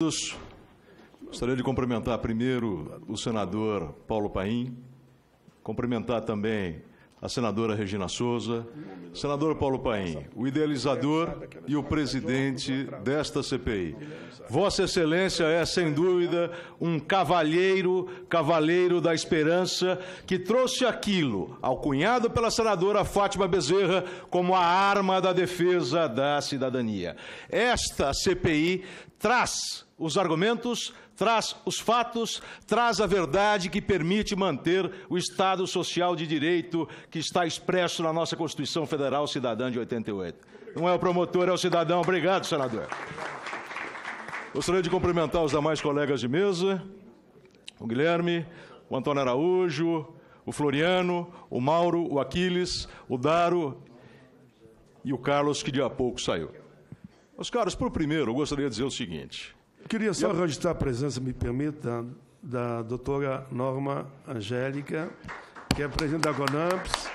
Gostaria de cumprimentar primeiro o senador Paulo Paim, cumprimentar também a senadora Regina Souza. Senador Paulo Paim, o idealizador e o presidente desta CPI. Vossa Excelência é, sem dúvida, um cavalheiro da esperança, que trouxe aquilo, alcunhado pela senadora Fátima Bezerra, como a arma da defesa da cidadania. Esta CPI traz os argumentos, traz os fatos, traz a verdade que permite manter o Estado Social de Direito que está expresso na nossa Constituição Federal Cidadã de 88. Não é o promotor, é o cidadão. Obrigado, senador. Gostaria de cumprimentar os demais colegas de mesa, o Guilherme, o Antônio Araújo, o Floriano, o Mauro, o Aquiles, o Daro e o Carlos, que de há pouco saiu. Meus caros, por primeiro, eu gostaria de dizer o seguinte. Queria só registrar a presença, me permita, da doutora Norma Angélica, que é presidente da CONAMPS.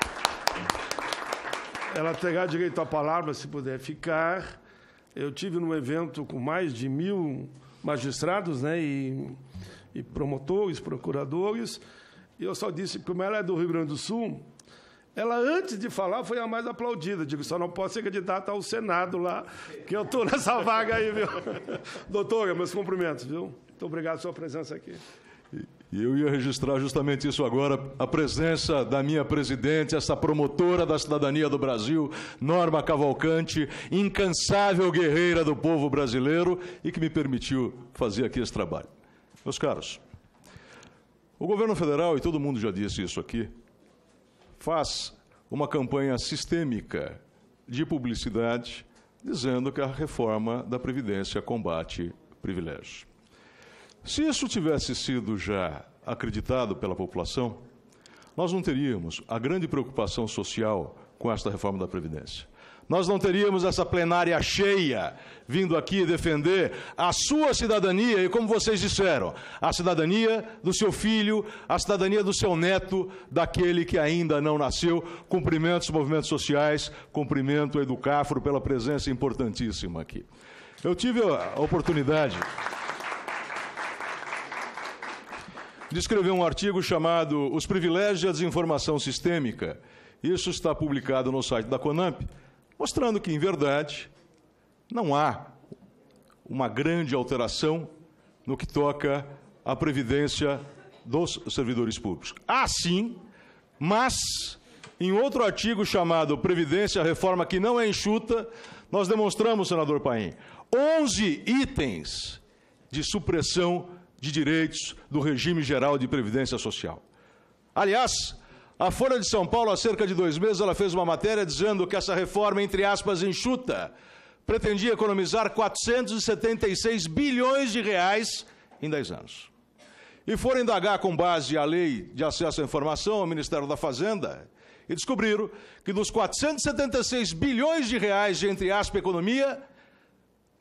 Ela terá direito à palavra, se puder ficar. Eu tive num evento com mais de 1000 magistrados, né, e promotores, procuradores, e eu só disse que, como ela é do Rio Grande do Sul, ela, antes de falar, foi a mais aplaudida. Digo, só não posso ser candidata ao Senado lá, que eu estou nessa vaga aí, viu? Doutora, meus cumprimentos, viu? Muito obrigado pela sua presença aqui. E eu ia registrar justamente isso agora, a presença da minha presidente, essa promotora da cidadania do Brasil, Norma Cavalcante, incansável guerreira do povo brasileiro e que me permitiu fazer aqui esse trabalho. Meus caros, o governo federal, e todo mundo já disse isso aqui, faz uma campanha sistêmica de publicidade dizendo que a reforma da Previdência combate privilégios. Se isso tivesse sido já acreditado pela população, nós não teríamos a grande preocupação social com esta reforma da Previdência. Nós não teríamos essa plenária cheia vindo aqui defender a sua cidadania e, como vocês disseram, a cidadania do seu filho, a cidadania do seu neto, daquele que ainda não nasceu. Cumprimento os movimentos sociais, cumprimento a Educafro pela presença importantíssima aqui. Eu tive a oportunidade de escrever um artigo chamado Os Privilégios e a Desinformação Sistêmica. Isso está publicado no site da CONAMP, mostrando que, em verdade, não há uma grande alteração no que toca à previdência dos servidores públicos. Há sim, mas, em outro artigo chamado Previdência, Reforma que não é enxuta, nós demonstramos, senador Paim, 11 itens de supressão de direitos do regime geral de previdência social. Aliás, a Folha de São Paulo, há cerca de 2 meses, ela fez uma matéria dizendo que essa reforma, entre aspas, enxuta, pretendia economizar 476 bilhões de reais em 10 anos. E foram indagar com base à Lei de Acesso à Informação, ao Ministério da Fazenda, e descobriram que dos 476 bilhões de reais de, entre aspas, economia,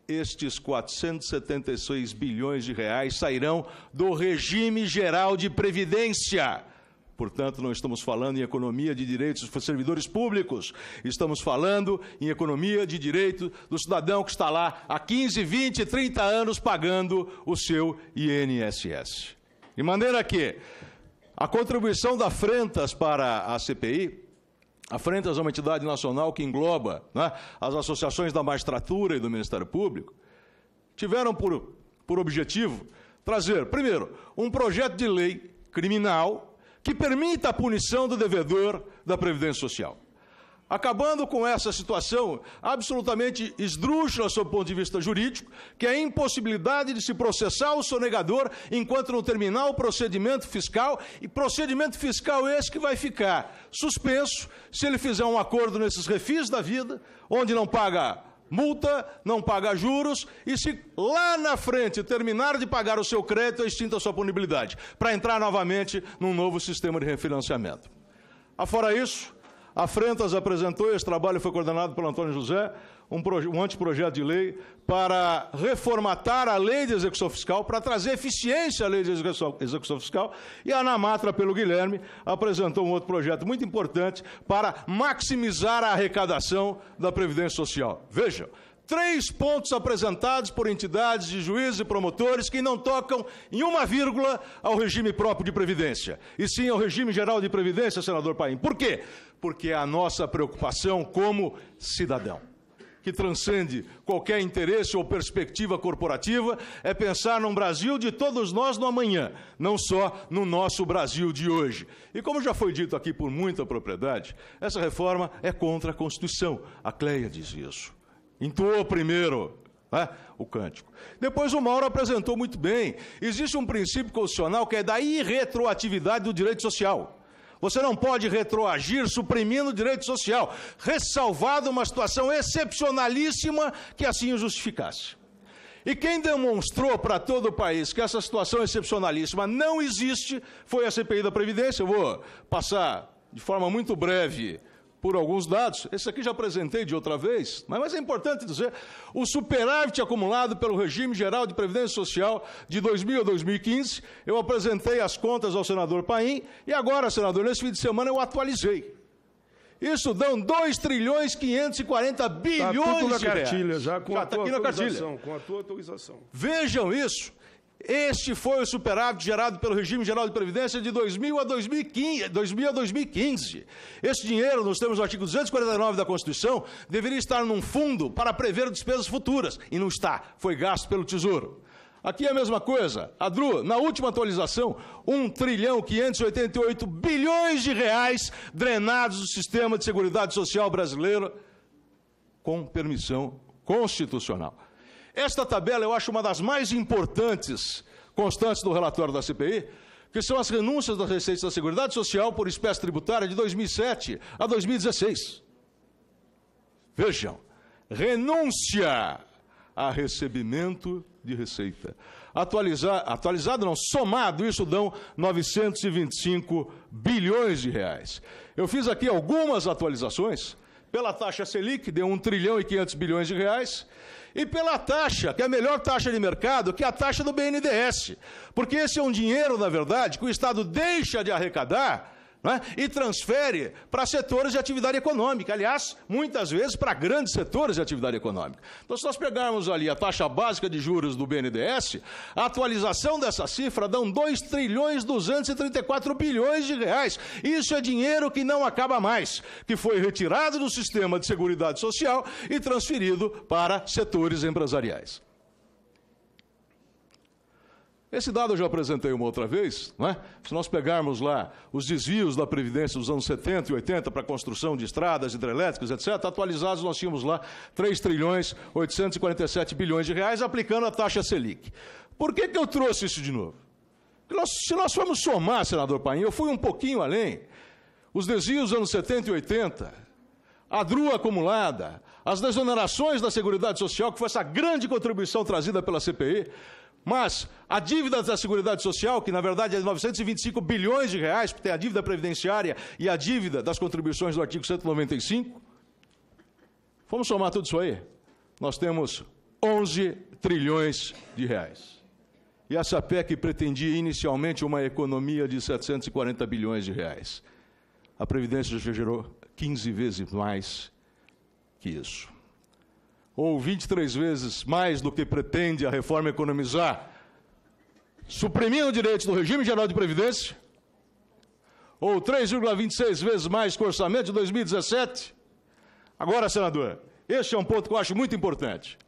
estes 476 bilhões de reais sairão do regime geral de previdência. Portanto, não estamos falando em economia de direitos dos servidores públicos, estamos falando em economia de direito do cidadão que está lá há 15, 20, 30 anos pagando o seu INSS. De maneira que a contribuição da Frentas para a CPI, a Frentas é uma entidade nacional que engloba, né, as associações da magistratura e do Ministério Público, tiveram por objetivo trazer, primeiro, um projeto de lei criminal que permita a punição do devedor da Previdência Social, acabando com essa situação absolutamente esdrúxula sob o ponto de vista jurídico, que é a impossibilidade de se processar o sonegador enquanto não terminar o procedimento fiscal, e procedimento fiscal esse que vai ficar suspenso se ele fizer um acordo nesses refis da vida, onde não paga multa, não paga juros, e se lá na frente terminar de pagar o seu crédito, é extinta a sua punibilidade, para entrar novamente num novo sistema de refinanciamento. Afora isso, a Frentas apresentou, esse trabalho foi coordenado pelo Antônio José, um anteprojeto de lei para reformatar a lei de execução fiscal, para trazer eficiência à lei de execução fiscal, e a Anamatra, pelo Guilherme, apresentou um outro projeto muito importante para maximizar a arrecadação da Previdência Social. Vejam, 3 pontos apresentados por entidades de juízes e promotores que não tocam em uma vírgula ao regime próprio de previdência, e sim ao regime geral de previdência, senador Paim. Por quê? Porque é a nossa preocupação como cidadão, que transcende qualquer interesse ou perspectiva corporativa, é pensar num Brasil de todos nós no amanhã, não só no nosso Brasil de hoje. E como já foi dito aqui por muita propriedade, essa reforma é contra a Constituição. A Cleia diz isso. Entoou primeiro, né, o cântico. Depois o Mauro apresentou muito bem. Existe um princípio constitucional que é da irretroatividade do direito social. Você não pode retroagir suprimindo o direito social, ressalvado uma situação excepcionalíssima que assim o justificasse. E quem demonstrou para todo o país que essa situação excepcionalíssima não existe foi a CPI da Previdência. Eu vou passar de forma muito breve por alguns dados. Esse aqui já apresentei de outra vez, mas é importante dizer, o superávit acumulado pelo regime geral de previdência social de 2000 a 2015, eu apresentei as contas ao senador Paim, e agora, senador, nesse fim de semana eu atualizei. Isso dão 2 trilhões 540 bilhões de reais. Já com a tua autorização, com a tua autorização. Vejam isso. Este foi o superávit gerado pelo regime geral de previdência de 2000 a 2015. Esse dinheiro, nos termos do artigo 249 da Constituição, deveria estar num fundo para prever despesas futuras. E não está. Foi gasto pelo Tesouro. Aqui é a mesma coisa. A DRU, na última atualização, 1 trilhão 588 bilhões de reais drenados do sistema de seguridade social brasileiro com permissão constitucional. Esta tabela eu acho uma das mais importantes constantes do relatório da CPI, que são as renúncias das receitas da Seguridade Social por espécie tributária de 2007 a 2016. Vejam, renúncia a recebimento de receita. Atualizado não, somado, isso dão 925 bilhões de reais. Eu fiz aqui algumas atualizações. Pela taxa Selic, deu 1 trilhão e 500 bilhões de reais, e pela taxa, que é a melhor taxa de mercado, que é a taxa do BNDES. Porque esse é um dinheiro, na verdade, que o Estado deixa de arrecadar, né, e transfere para setores de atividade econômica. Aliás, muitas vezes para grandes setores de atividade econômica. Então, se nós pegarmos ali a taxa básica de juros do BNDES, a atualização dessa cifra dão 2 trilhões 234 bilhões de reais. Isso é dinheiro que não acaba mais, que foi retirado do sistema de seguridade social e transferido para setores empresariais. Esse dado eu já apresentei uma outra vez, não é? Se nós pegarmos lá os desvios da Previdência dos anos 70 e 80 para a construção de estradas, hidrelétricas, etc., atualizados nós tínhamos lá 3 trilhões 847 bilhões de reais aplicando a taxa Selic. Por que eu trouxe isso de novo? Se nós formos somar, senador Paim, eu fui um pouquinho além, os desvios dos anos 70 e 80, a DRU acumulada, as desonerações da Seguridade Social, que foi essa grande contribuição trazida pela CPI, mas a dívida da Seguridade Social, que na verdade é de 925 bilhões de reais, porque tem a dívida previdenciária e a dívida das contribuições do artigo 195, vamos somar tudo isso aí, nós temos 11 trilhões de reais. E essa PEC pretendia inicialmente uma economia de 740 bilhões de reais. A Previdência já gerou 15 vezes mais que isso. Ou 23 vezes mais do que pretende a reforma economizar, suprimindo direitos do regime geral de previdência, ou 3,26 vezes mais que o orçamento de 2017. Agora, senador, este é um ponto que eu acho muito importante.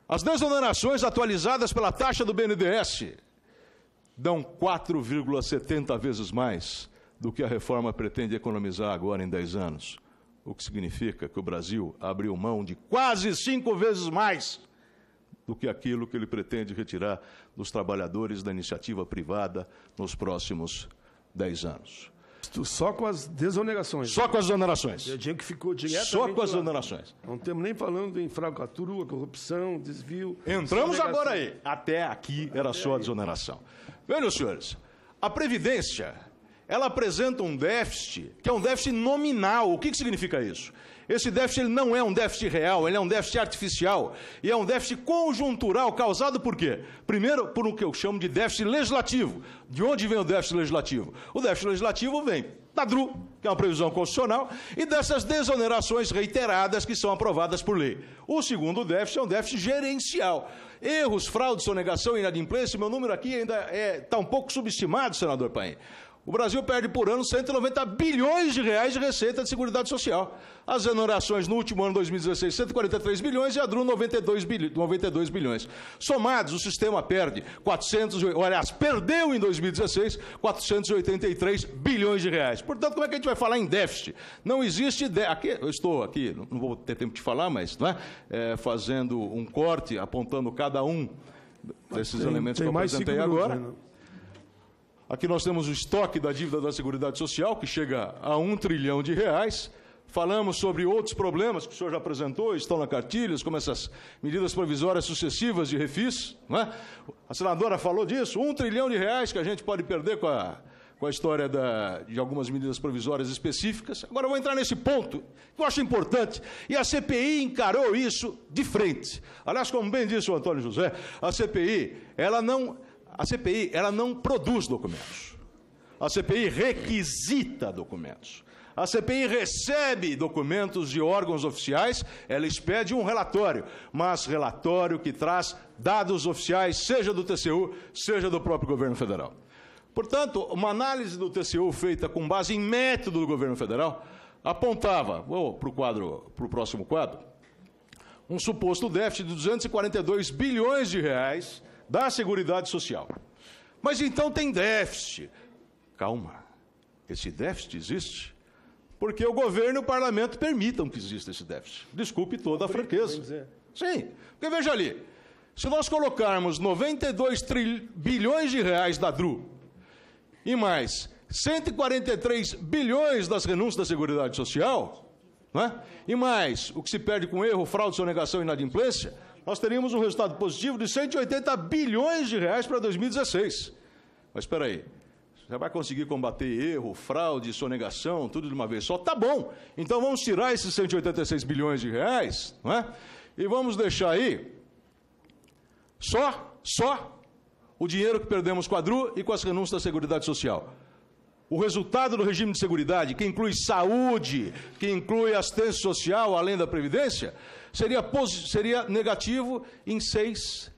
As desonerações atualizadas pela taxa do BNDES dão 4,70 vezes mais do que a reforma pretende economizar agora em 10 anos. O que significa que o Brasil abriu mão de quase 5 vezes mais do que aquilo que ele pretende retirar dos trabalhadores da iniciativa privada nos próximos 10 anos. Só com as desonerações. Só com as desonerações. O dinheiro que ficou diretamente só com as lá. desonerações. Não estamos nem falando em falcatrua, corrupção, desvio. Entramos agora aí. Até aqui era só a desoneração. Vejam, senhores, a Previdência, ela apresenta um déficit, que é um déficit nominal. O que significa isso? Esse déficit ele não é um déficit real, ele é um déficit artificial. E é um déficit conjuntural causado por quê? Primeiro, por o que eu chamo de déficit legislativo. De onde vem o déficit legislativo? O déficit legislativo vem da DRU, que é uma previsão constitucional, e dessas desonerações reiteradas que são aprovadas por lei. O segundo déficit é um déficit gerencial. Erros, fraude, sonegação e inadimplência, meu número aqui ainda está um pouco subestimado, senador Paim. O Brasil perde por ano 190 bilhões de reais de receita de Seguridade Social. As exonerações no último ano, 2016, 143 bilhões e a DRU 92 bilhões. Somados, o sistema perde perdeu em 2016 483 bilhões de reais. Portanto, como é que a gente vai falar em déficit? Não existe eu estou aqui, não vou ter tempo de falar, mas fazendo um corte, apontando cada um desses elementos que eu apresentei agora. Aqui nós temos o estoque da dívida da Seguridade Social, que chega a R$1 trilhão. Falamos sobre outros problemas que o senhor já apresentou, estão na cartilha, como essas medidas provisórias sucessivas de refis. Não é? A senadora falou disso, R$1 trilhão que a gente pode perder com a história de algumas medidas provisórias específicas. Agora eu vou entrar nesse ponto, que eu acho importante, e a CPI encarou isso de frente. Aliás, como bem disse o Antônio José, a CPI, ela não produz documentos. A CPI requisita documentos. A CPI recebe documentos de órgãos oficiais, ela expede um relatório, mas relatório que traz dados oficiais, seja do TCU, seja do próprio governo federal. Portanto, uma análise do TCU feita com base em método do governo federal apontava, para o próximo quadro, um suposto déficit de 242 bilhões de reais da Seguridade Social. Mas então tem déficit. Calma, esse déficit existe porque o governo e o parlamento permitam que exista esse déficit. Desculpe toda a franqueza. Sim, porque veja ali, se nós colocarmos 92 bilhões de reais da DRU e mais 143 bilhões das renúncias da Seguridade Social, né? E mais o que se perde com erro, fraude, sonegação e inadimplência, nós teríamos um resultado positivo de 180 bilhões de reais para 2016. Mas espera aí, você vai conseguir combater erro, fraude, sonegação, tudo de uma vez só? Tá bom, então vamos tirar esses 186 bilhões de reais, não é? E vamos deixar aí só o dinheiro que perdemos com a DRU e com as renúncias da Seguridade Social. O resultado do regime de seguridade, que inclui saúde, que inclui assistência social, além da Previdência, seria negativo em 6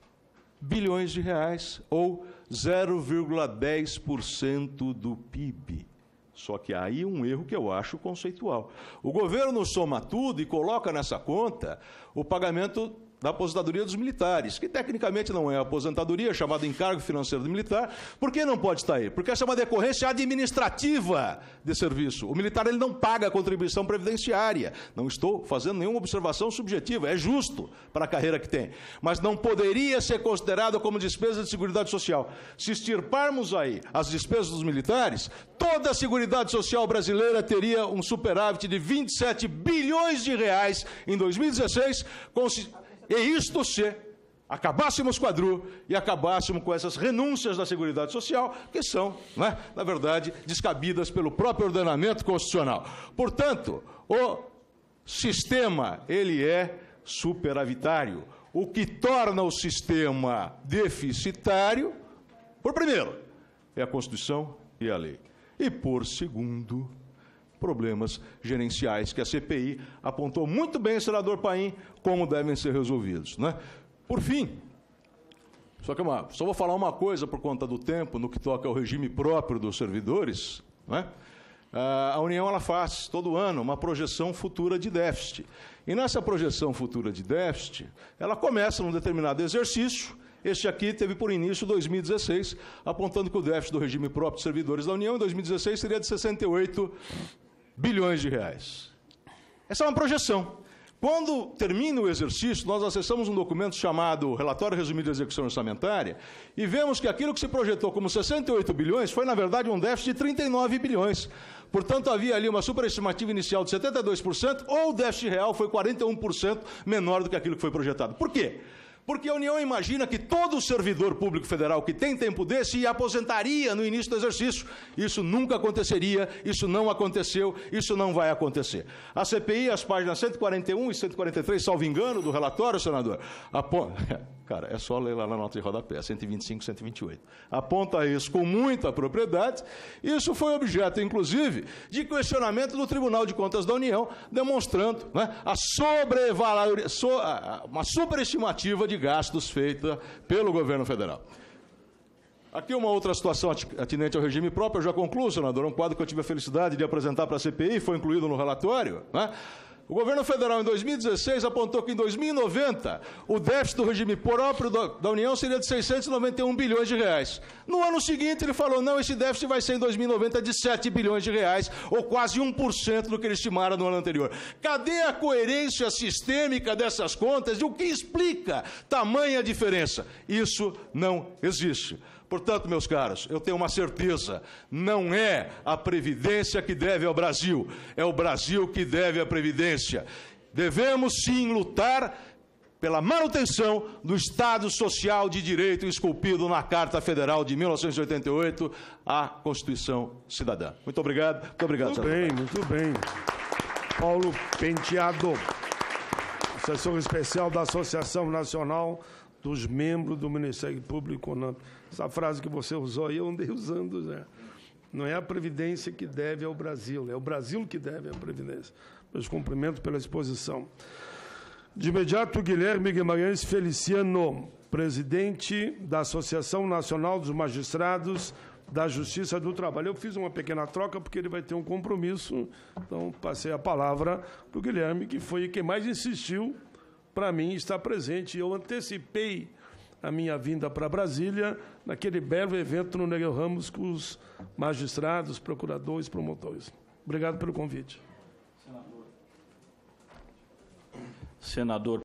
bilhões de reais, ou 0,10% do PIB. Só que há aí um erro que eu acho conceitual. O governo soma tudo e coloca nessa conta o pagamento da aposentadoria dos militares, que tecnicamente não é aposentadoria, é chamado encargo financeiro do militar. Por que não pode estar aí? Porque essa é uma decorrência administrativa de serviço. O militar ele não paga a contribuição previdenciária. Não estou fazendo nenhuma observação subjetiva, é justo para a carreira que tem. Mas não poderia ser considerado como despesa de Seguridade Social. Se extirparmos aí as despesas dos militares, toda a Seguridade Social brasileira teria um superávit de 27 bilhões de reais em 2016, e isto se acabássemos com a DRU e acabássemos com essas renúncias da Seguridade Social, que são, na verdade, descabidas pelo próprio ordenamento constitucional. Portanto, o sistema, ele é superavitário, o que torna o sistema deficitário, por primeiro, é a Constituição e a lei. E por segundo, problemas gerenciais que a CPI apontou muito bem, senador Paim, como devem ser resolvidos. Né? Por fim, só vou falar uma coisa por conta do tempo, no que toca ao regime próprio dos servidores. Né? A União ela faz, todo ano, uma projeção futura de déficit. E nessa projeção futura de déficit, ela começa num determinado exercício. Este aqui teve por início 2016, apontando que o déficit do regime próprio de servidores da União em 2016 seria de 68 bilhões de reais. Essa é uma projeção. Quando termina o exercício, nós acessamos um documento chamado Relatório Resumido de Execução Orçamentária e vemos que aquilo que se projetou como 68 bilhões foi, na verdade, um déficit de 39 bilhões. Portanto, havia ali uma superestimativa inicial de 72%, ou o déficit real foi 41% menor do que aquilo que foi projetado. Por quê? Porque a União imagina que todo servidor público federal que tem tempo desse aposentaria no início do exercício. Isso nunca aconteceria, isso não aconteceu, isso não vai acontecer. A CPI, as páginas 141 e 143, salvo engano, do relatório, senador, cara, é só ler lá na nota de rodapé, 125 e 128. Aponta isso com muita propriedade. Isso foi objeto, inclusive, de questionamento do Tribunal de Contas da União, demonstrando, né, uma superestimativa de gastos feita pelo governo federal. Aqui uma outra situação atinente ao regime próprio, eu já concluo, senador, um quadro que eu tive a felicidade de apresentar para a CPI, foi incluído no relatório, né? O governo federal, em 2016, apontou que, em 2090, o déficit do regime próprio da União seria de 691 bilhões de reais. No ano seguinte, ele falou, não, esse déficit vai ser, em 2090, de 7 bilhões de reais, ou quase 1% do que ele estimara no ano anterior. Cadê a coerência sistêmica dessas contas e o que explica tamanha diferença? Isso não existe. Portanto, meus caros, eu tenho uma certeza, não é a Previdência que deve ao Brasil, é o Brasil que deve à Previdência. Devemos, sim, lutar pela manutenção do Estado Social de Direito esculpido na Carta Federal de 1988, a Constituição Cidadã. Muito obrigado. Muito obrigado, senador. Muito bem. Paulo Penteado, assessor especial da Associação Nacional dos Membros do Ministério Público CONAMP. Essa frase que você usou aí, eu andei usando já. Não é a Previdência que deve ao Brasil, é o Brasil que deve à Previdência. Meus cumprimentos pela exposição. De imediato, Guilherme Guimarães Feliciano, presidente da Associação Nacional dos Magistrados da Justiça do Trabalho. Eu fiz uma pequena troca, porque ele vai ter um compromisso, então passei a palavra para o Guilherme, que foi quem mais insistiu para mim estar presente. Eu antecipei a minha vinda para Brasília naquele belo evento no Nereu Ramos com os magistrados, procuradores, promotores. Obrigado pelo convite. Senador